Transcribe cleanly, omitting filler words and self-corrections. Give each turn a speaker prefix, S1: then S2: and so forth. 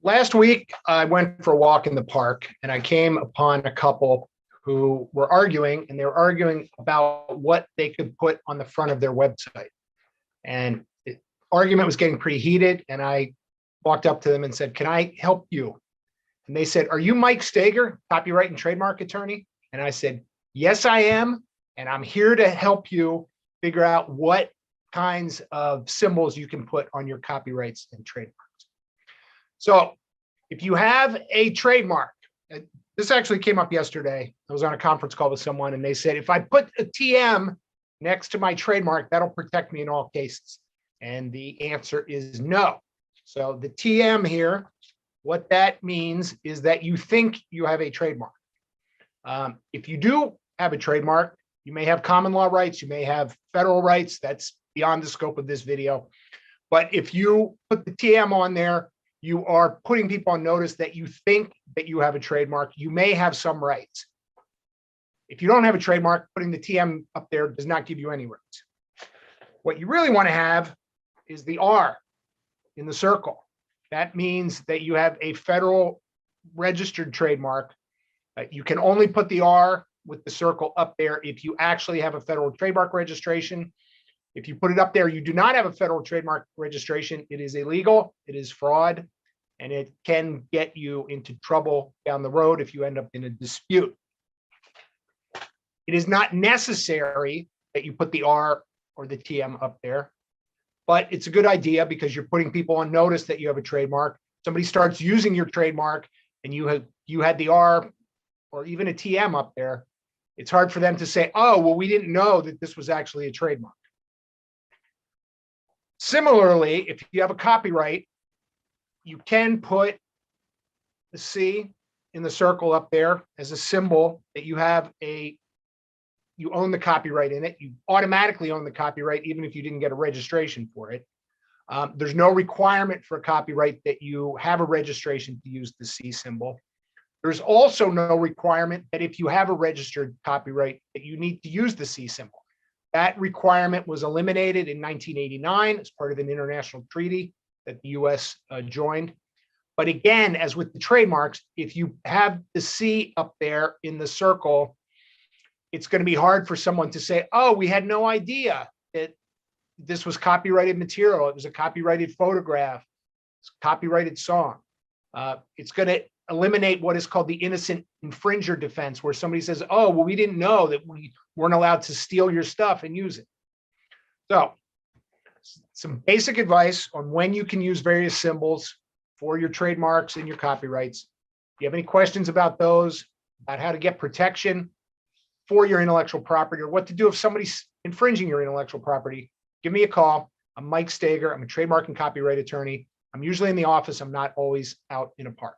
S1: Last week, I went for a walk in the park and I came upon a couple who were arguing, and they were arguing about what they could put on the front of their website. And the argument was getting pretty heated. And I walked up to them and said, "Can I help you?" And they said, "Are you Mike Steger, copyright and trademark attorney?" And I said, "Yes, I am. And I'm here to help you figure out what kinds of symbols you can put on your copyrights and trademarks." So if you have a trademark, this actually came up yesterday. I was on a conference call with someone and they said, if I put a TM next to my trademark, that'll protect me in all cases. And the answer is no. So the TM here, what that means is that you think you have a trademark. If you do have a trademark, you may have common law rights, you may have federal rights. That's beyond the scope of this video. But if you put the TM on there, you are putting people on notice that you think that you have a trademark. You may have some rights. If you don't have a trademark, putting the TM up there does not give you any rights. What you really want to have is the R in the circle. That means that you have a federal registered trademark. You can only put the R with the circle up there if you actually have a federal trademark registration. If you put it up there, you do not have a federal trademark registration. It is illegal, it is fraud, and it can get you into trouble down the road if you end up in a dispute. It is not necessary that you put the R or the TM up there, but it's a good idea because you're putting people on notice that you have a trademark. Somebody starts using your trademark and you had the R or even a TM up there. It's hard for them to say, "Oh, well, we didn't know that this was actually a trademark." Similarly, if you have a copyright, you can put the C in the circle up there as a symbol that you own the copyright in it. You automatically own the copyright, even if you didn't get a registration for it. There's no requirement for a copyright that you have a registration to use the C symbol. There's also no requirement that if you have a registered copyright that you need to use the C symbol. That requirement was eliminated in 1989 as part of an international treaty that the US joined. But again, as with the trademarks, if you have the C up there in the circle, it's going to be hard for someone to say, "Oh, we had no idea that this was copyrighted material. It was a copyrighted photograph, it's a copyrighted song." It's going to eliminate what is called the innocent infringer defense, where somebody says, "Oh, well, we didn't know that we weren't allowed to steal your stuff and use it." So some basic advice on when you can use various symbols for your trademarks and your copyrights. If you have any questions about those, about how to get protection for your intellectual property, or what to do if somebody's infringing your intellectual property, give me a call. I'm Mike Steger. I'm a trademark and copyright attorney. I'm usually in the office. I'm not always out in a park.